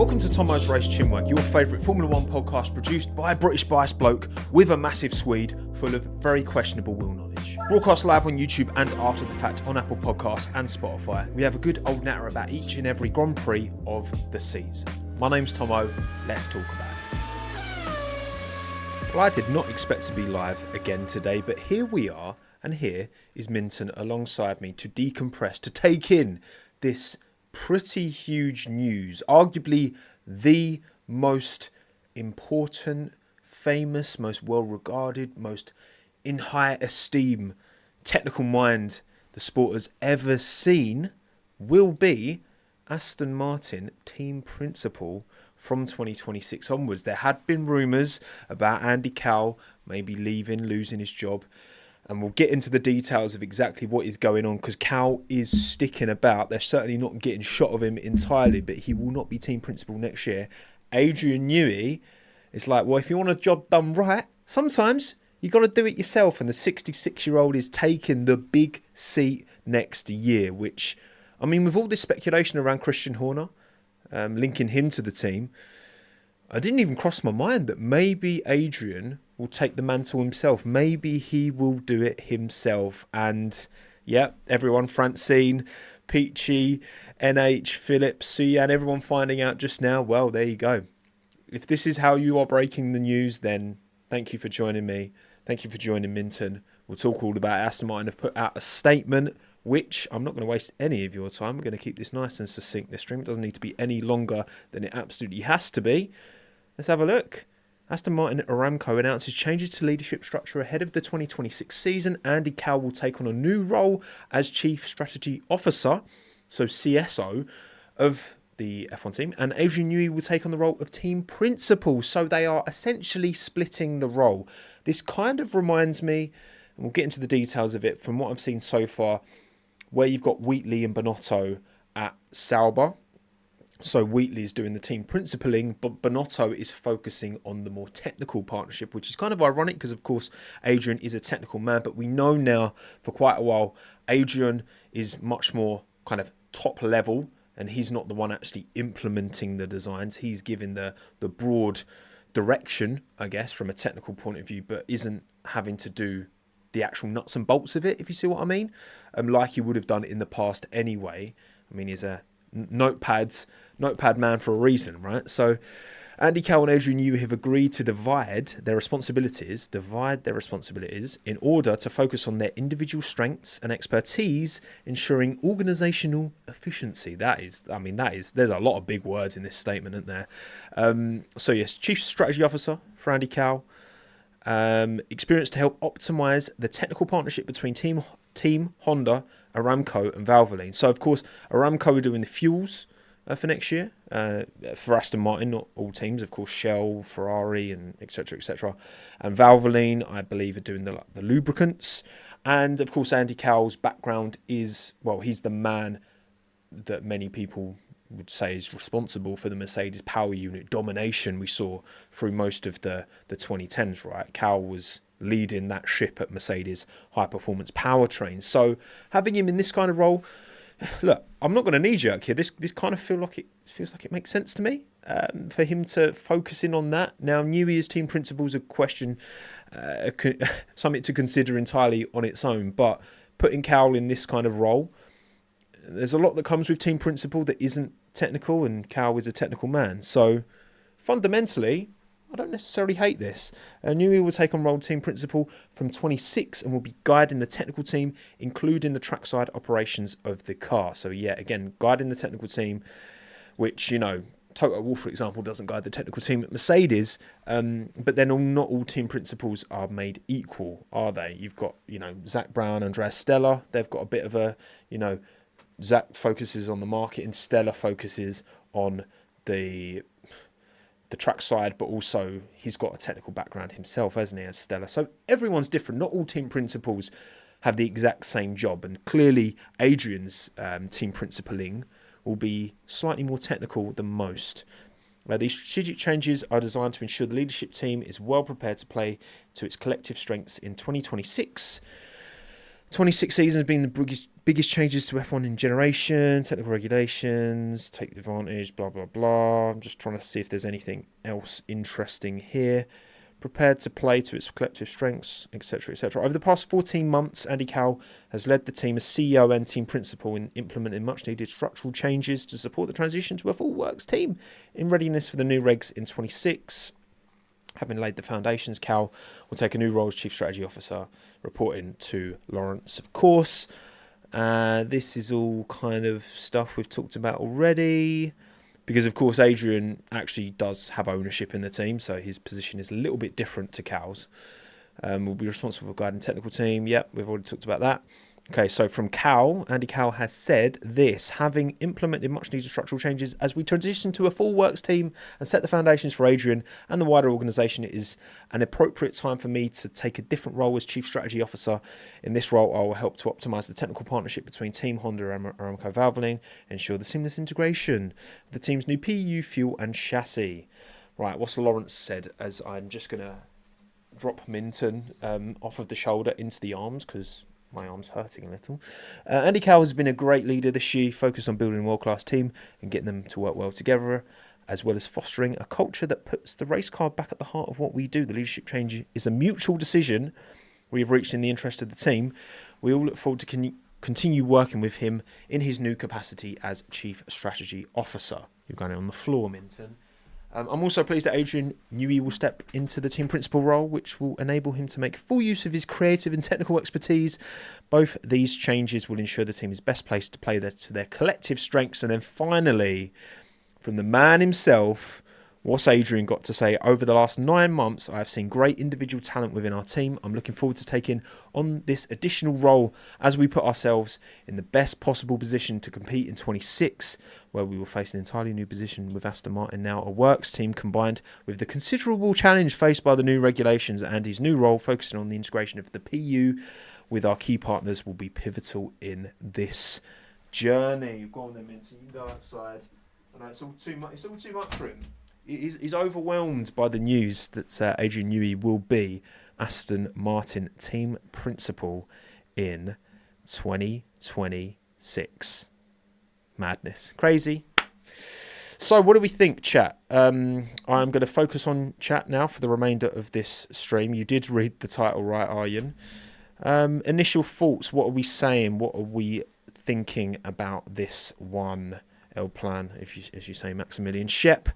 Welcome to TOMMO'S Race CHINWAG, your favourite Formula 1 podcast produced by a British biased bloke with a massive Swede full of very questionable wheel knowledge. Broadcast live on YouTube and after the fact on Apple Podcasts and Spotify. We have a good old natter about each and every Grand Prix of the season. My name's Tommo, let's talk about it. Well, I did not expect to be live again today, but here we are, and here is Minton alongside me to decompress, to take in this pretty huge news, arguably the most important, famous, most well-regarded, most in high esteem technical mind the sport has ever seen, will be Aston Martin team principal from 2026 onwards. There had been rumours about Andy Cowell maybe leaving, losing his job. And we'll get into the details of exactly what is going on because Cowell is sticking about. They're certainly not getting shot of him entirely, but he will not be team principal next year. Adrian Newey is like, well, if you want a job done right, sometimes you got to do it yourself. And the 66-year-old is taking the big seat next year, which, I mean, with all this speculation around Christian Horner, linking him to the team, I didn't even cross my mind that maybe Adrian will take the mantle himself. Maybe he will do it himself. And yeah, everyone, Francine, Peachy, NH, Phillips, Sian, everyone finding out just now. Well, there you go. If this is how you are breaking the news, then thank you for joining me. Thank you for joining Minton. We'll talk all about Aston Martin have put out a statement, which I'm not going to waste any of your time. We're going to keep this nice and succinct, this stream. It doesn't need to be any longer than it absolutely has to be. Let's have a look. Aston Martin Aramco announces changes to leadership structure ahead of the 2026 season. Andy Cowell will take on a new role as Chief Strategy Officer, so CSO, of the F1 team. And Adrian Newey will take on the role of Team Principal. So they are essentially splitting the role. This kind of reminds me, and we'll get into the details of it, from what I've seen so far, where you've got Wheatley and Bonotto at Sauber. So Wheatley is doing the team principaling, but Bonotto is focusing on the more technical partnership, which is kind of ironic because, of course, Adrian is a technical man. But we know now for quite a while, Adrian is much more kind of top level and he's not the one actually implementing the designs. He's giving the broad direction, I guess, from a technical point of view, but isn't having to do the actual nuts and bolts of it, if you see what I mean, like he would have done in the past anyway. I mean, he's a notepad man for a reason, right? So Andy Cowell and Adrian Newey have agreed to divide their responsibilities in order to focus on their individual strengths and expertise, ensuring organizational efficiency. There's a lot of big words in this statement, isn't there? So yes, Chief Strategy Officer for Andy Cowell, experience to help optimize the technical partnership between Team Honda, Aramco and Valvoline. So, of course, Aramco are doing the fuels for next year for Aston Martin, not all teams. Of course, Shell, Ferrari, and etc., etc. And Valvoline, I believe, are doing the lubricants. And, of course, Andy Cowell's background is, well, he's the man that many people would say is responsible for the Mercedes power unit domination we saw through most of the 2010s, right? Cowell was leading that ship at Mercedes high-performance powertrains. So having him in this kind of role, look, I'm not going to knee-jerk here. This kind of feels like it makes sense to me for him to focus in on that. Now, Newey as team principal is a question, something to consider entirely on its own. But putting Cowell in this kind of role, there's a lot that comes with team principal that isn't technical, and Cowell is a technical man. So fundamentally, I don't necessarily hate this. Newey will take on role team principal from 26 and will be guiding the technical team, including the trackside operations of the car. So yeah, again, guiding the technical team, which, you know, Toto Wolff, for example, doesn't guide the technical team at Mercedes. But then not all team principals are made equal, are they? You've got, you know, Zach Brown, Andreas Stella. They've got a bit of a, you know, Zach focuses on the market and Stella focuses on the track side, but also he's got a technical background himself, hasn't he, as Stella? So everyone's different. Not all team principals have the exact same job, and clearly Adrian's team principaling will be slightly more technical than most. These strategic changes are designed to ensure the leadership team is well prepared to play to its collective strengths in 2026. 26 season has been the biggest changes to F1 in generation, technical regulations, take advantage, blah, blah, blah. I'm just trying to see if there's anything else interesting here. Prepared to play to its collective strengths, etc., etc. Over the past 14 months, Andy Cowell has led the team as CEO and team principal in implementing much-needed structural changes to support the transition to a full works team in readiness for the new regs in 26. Having laid the foundations, Cowell will take a new role as Chief Strategy Officer, reporting to Lawrence, of course. This is all kind of stuff we've talked about already. Because, of course, Adrian actually does have ownership in the team, so his position is a little bit different to Cowell's. Will be responsible for guiding technical team. Yep, we've already talked about that. Okay, so from Cowell, Andy Cowell has said this: having implemented much needed structural changes as we transition to a full works team and set the foundations for Adrian and the wider organisation, it is an appropriate time for me to take a different role as Chief Strategy Officer. In this role, I will help to optimise the technical partnership between Team Honda and Aramco Valvoline, ensure the seamless integration of the team's new PU, fuel and chassis. Right, what's Lawrence said, as I'm just going to drop Minton off of the shoulder into the arms, because my arm's hurting a little. Andy Cowell has been a great leader this year, focused on building a world-class team and getting them to work well together, as well as fostering a culture that puts the race car back at the heart of what we do. The leadership change is a mutual decision we have reached in the interest of the team. We all look forward to continue working with him in his new capacity as Chief Strategy Officer. You're going on the floor, Minton. I'm also pleased that Adrian Newey will step into the team principal role, which will enable him to make full use of his creative and technical expertise. Both these changes will ensure the team is best placed to play to their collective strengths. And then finally, from the man himself, what's Adrian got to say? Over the last 9 months, I have seen great individual talent within our team. I'm looking forward to taking on this additional role as we put ourselves in the best possible position to compete in 26, where we will face an entirely new position with Aston Martin now a works team, combined with the considerable challenge faced by the new regulations. And his new role, focusing on the integration of the PU with our key partners, will be pivotal in this journey. Go on then, Minty. You can go outside. I know it's all too much. It's all too much for him. He's overwhelmed by the news that Adrian Newey will be Aston Martin team principal in 2026. Madness. Crazy. So what do we think, chat? I'm going to focus on chat now for the remainder of this stream. You did read the title right, Aryan. Initial thoughts. What are we saying? What are we thinking about this one? L-Plan, as you say, Maximilian. Shep,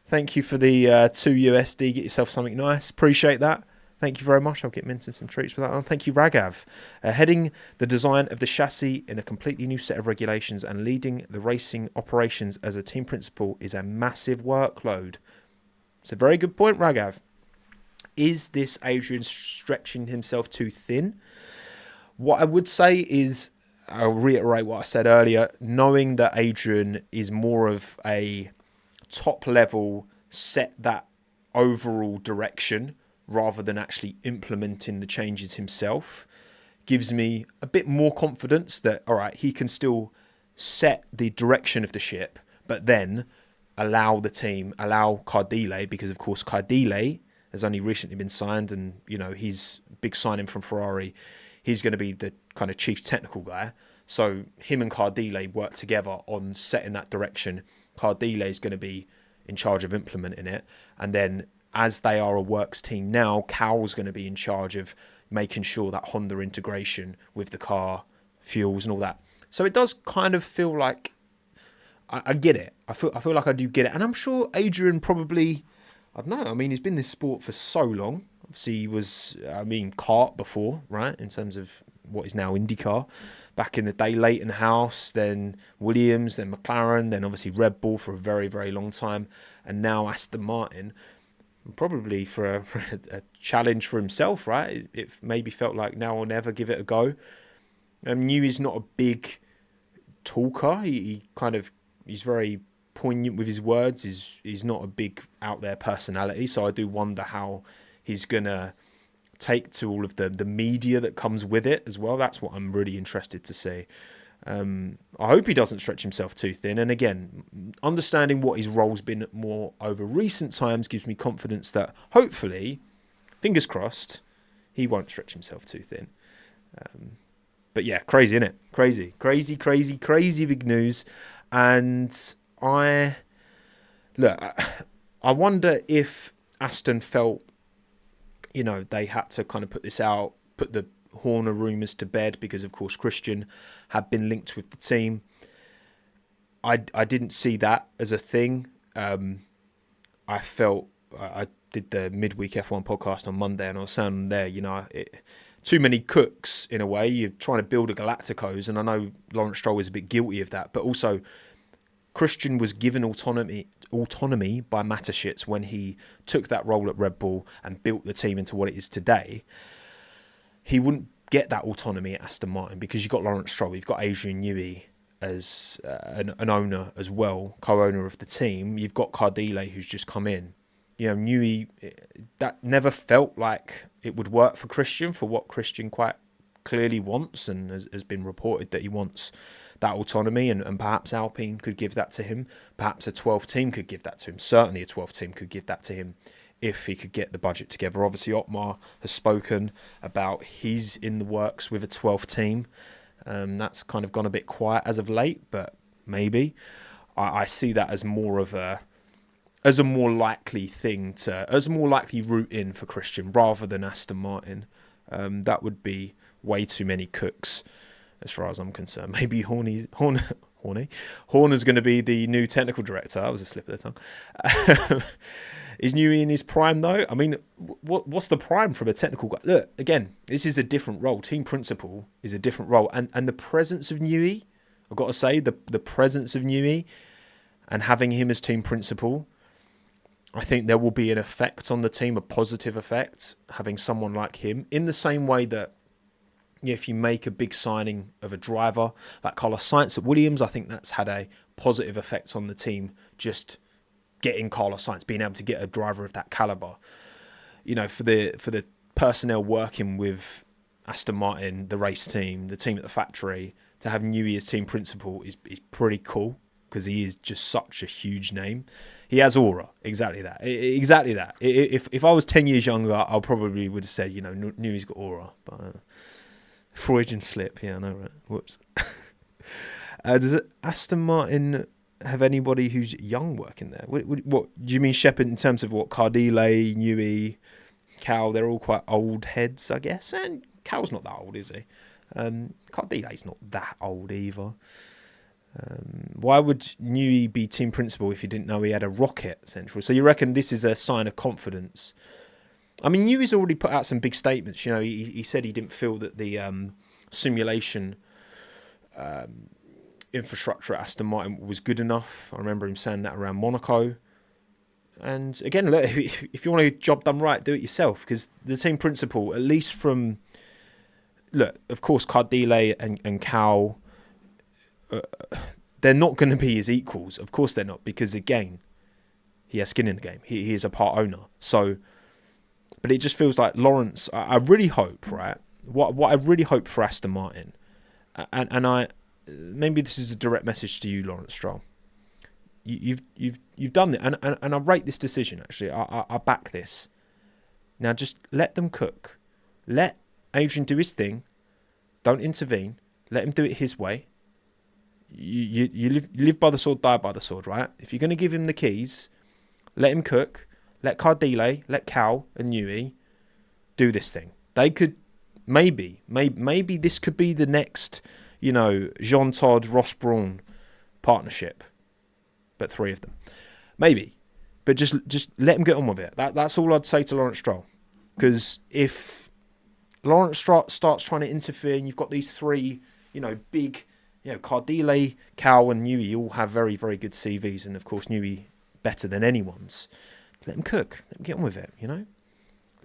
thank you for the $2 USD. Get yourself something nice. Appreciate that. Thank you very much. I'll get Minton some treats for that. And thank you, Ragav. Heading the design of the chassis in a completely new set of regulations and leading the racing operations as a team principal is a massive workload. It's a very good point, Ragav. Is this Adrian stretching himself too thin? What I would say is, I'll reiterate what I said earlier, knowing that Adrian is more of a top level, set that overall direction rather than actually implementing the changes himself, gives me a bit more confidence that, all right, he can still set the direction of the ship, but then allow the team, allow Cardile, because of course Cardile has only recently been signed, and you know, he's big signing from Ferrari. He's going to be the kind of chief technical guy. So him and Cardile work together on setting that direction. Cardile is going to be in charge of implementing it. And then as they are a works team now, Cowell's going to be in charge of making sure that Honda integration with the car, fuels and all that. So it does kind of feel like I get it. I feel like I do get it. And I'm sure Adrian probably, I don't know, I mean, he's been in this sport for so long. Obviously, he was, kart before, right, in terms of what is now IndyCar. Back in the day, Leighton House, then Williams, then McLaren, then obviously Red Bull for a very, very long time, and now Aston Martin. Probably for a challenge for himself, right? It maybe felt like now or never, give it a go. Newey's not a big talker. He's very poignant with his words. He's not a big out there personality. So I do wonder how he's gonna take to all of the media that comes with it as well. That's what I'm really interested to see. I hope he doesn't stretch himself too thin. And again, understanding what his role's been more over recent times gives me confidence that hopefully, fingers crossed, he won't stretch himself too thin. But yeah, crazy, isn't it? Crazy big news. And I wonder if Aston felt, they had to kind of put this out, put the Horner rumours to bed, because of course Christian had been linked with the team. I didn't see that as a thing. I felt, I did the midweek F1 podcast on Monday, and I was saying there, too many cooks in a way. You're trying to build a Galacticos, and I know Lawrence Stroll is a bit guilty of that, but also Christian was given autonomy by Mateschitz when he took that role at Red Bull and built the team into what it is today. He wouldn't get that autonomy at Aston Martin because you've got Lawrence Stroll, you've got Adrian Newey as an owner as well, co-owner of the team. You've got Cardile, who's just come in. Newey, that never felt like it would work for Christian, for what Christian quite clearly wants, and has been reported that he wants that autonomy, and perhaps Alpine could give that to him. Perhaps a 12 team could give that to him. Certainly a 12 team could give that to him if he could get the budget together. Obviously, Otmar has spoken about he's in the works with a 12 team. That's kind of gone a bit quiet as of late, but maybe. I see that as more of a more likely route in for Christian rather than Aston Martin. That would be way too many cooks as far as I'm concerned. Maybe Horner's going to be the new technical director. That was a slip of the tongue. Is Newey in his prime though? I mean, what's the prime from a technical guy? Look, again, this is a different role. Team principal is a different role. And the presence of Newey, I've got to say, the presence of Newey and having him as team principal, I think there will be an effect on the team, a positive effect, having someone like him, in the same way that if you make a big signing of a driver like Carlos Sainz at Williams, I think that's had a positive effect on the team, just getting Carlos Sainz, being able to get a driver of that caliber. For the personnel working with Aston Martin, the race team, the team at the factory, to have Newey as team principal is pretty cool, because he is just such a huge name. He has aura. Exactly that. If I was 10 years younger, I probably would have said, Newey's got aura. But Freudian slip. Yeah, I know, right? Whoops. Does Aston Martin have anybody who's young working there? What do you mean, Shepard, in terms of what? Cardile, Newey, Cal, they're all quite old heads, I guess. And Cal's not that old, is he? Cardile's not that old either. Why would Newey be team principal if you didn't know he had a rocket central? So you reckon this is a sign of confidence? I mean, Newey's already put out some big statements. He said he didn't feel that the simulation infrastructure at Aston Martin was good enough. I remember him saying that around Monaco. And again, look, if you want a job done right, do it yourself, because the team principal, at least from... Look, of course, Cardile and Cal... they're not going to be his equals. Of course they're not, because again, he has skin in the game. He is a part owner. So, but it just feels like Lawrence. I really hope, right? What I really hope for Aston Martin, and I maybe this is a direct message to you, Lawrence Stroll. You've done it, and I rate this decision. Actually, I back this. Now just let them cook. Let Adrian do his thing. Don't intervene. Let him do it his way. You live by the sword, die by the sword, right? If you're going to give him the keys, let him cook. Let Cardile, let Cal and Newey do this thing. They could maybe this could be the next, Jean Todt, Ross Brawn partnership, but 3 of them, maybe. But just let him get on with it. That's all I'd say to Lawrence Stroll, because if Lawrence Stroll starts trying to interfere, and you've got these 3, big. Cardile, Cal and Newey all have very, very good CVs, and of course Newey better than anyone's. Let them cook. Let them get on with it,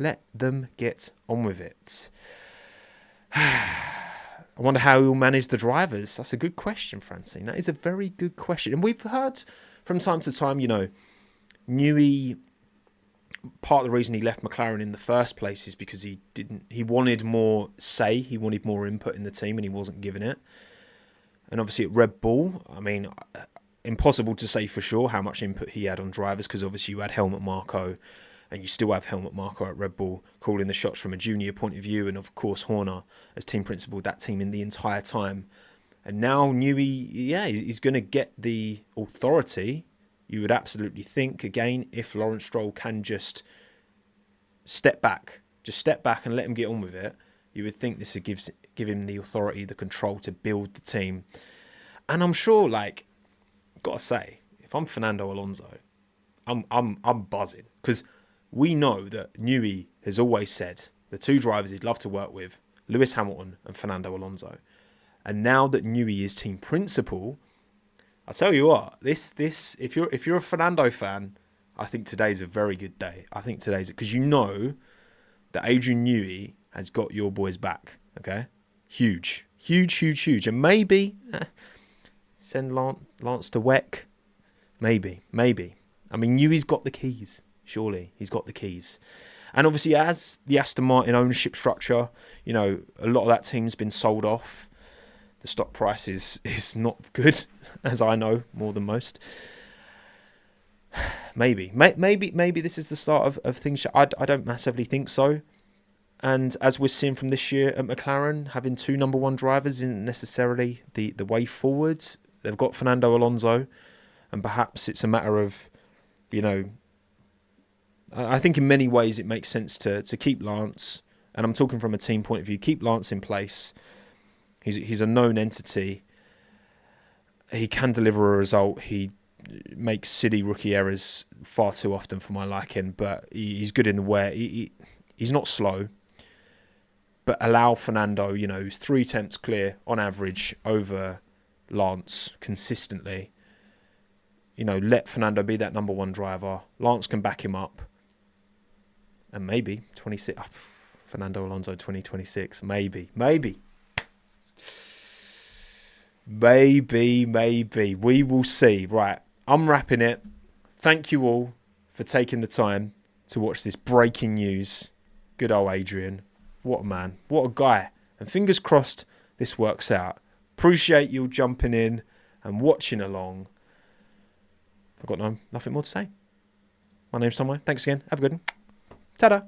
Let them get on with it. I wonder how he'll manage the drivers. That's a good question, Francine. That is a very good question. And we've heard from time to time, Newey, part of the reason he left McLaren in the first place is because he wanted more say, he wanted more input in the team, and he wasn't given it. And obviously at Red Bull, I mean, impossible to say for sure how much input he had on drivers, because obviously you had Helmut Marko And you still have Helmut Marko at Red Bull calling the shots from a junior point of view. And of course, Horner as team principal, that team in the entire time. And now Newey, yeah, he's going to get the authority. You would absolutely think, again, if Lawrence Stroll can just step back and let him get on with it, you would think this would give him the authority, the control to build the team. And I'm sure, like, gotta say, if I'm Fernando Alonso, I'm buzzing, because we know that Newey has always said the two drivers he'd love to work with, Lewis Hamilton and Fernando Alonso. And now that Newey is team principal, I'll tell you what, this if you're a Fernando fan, I think today's a very good day. I think today's, because you know that Adrian Newey has got your boys back. Okay, huge. And maybe send Lance to WEC. Maybe. I mean, Newey's got the keys. Surely he's got the keys. And obviously, as the Aston Martin ownership structure, you know, a lot of that team's been sold off. The stock price is not good, as I know more than most. Maybe this is the start of things. I don't massively think so. And as we're seeing from this year at McLaren, having two number one drivers isn't necessarily the way forward. They've got Fernando Alonso, and perhaps it's a matter of, you know, I think in many ways it makes sense to keep Lance, and I'm talking from a team point of view, keep Lance in place. He's a known entity. He can deliver a result. He makes silly rookie errors far too often for my liking, but he's good in the wear. He's not slow. But allow Fernando, you know, who's 3 tenths clear on average over Lance consistently. You know, let Fernando be that number one driver. Lance can back him up. And maybe 26, Fernando Alonso 2026, maybe. We will see. Right, I'm wrapping it. Thank you all for taking the time to watch this breaking news. Good old Adrian. What a man. What a guy. And fingers crossed this works out. Appreciate you jumping in and watching along. I've got nothing more to say. My name's Tom. Thanks again. Have a good one. Ta-da.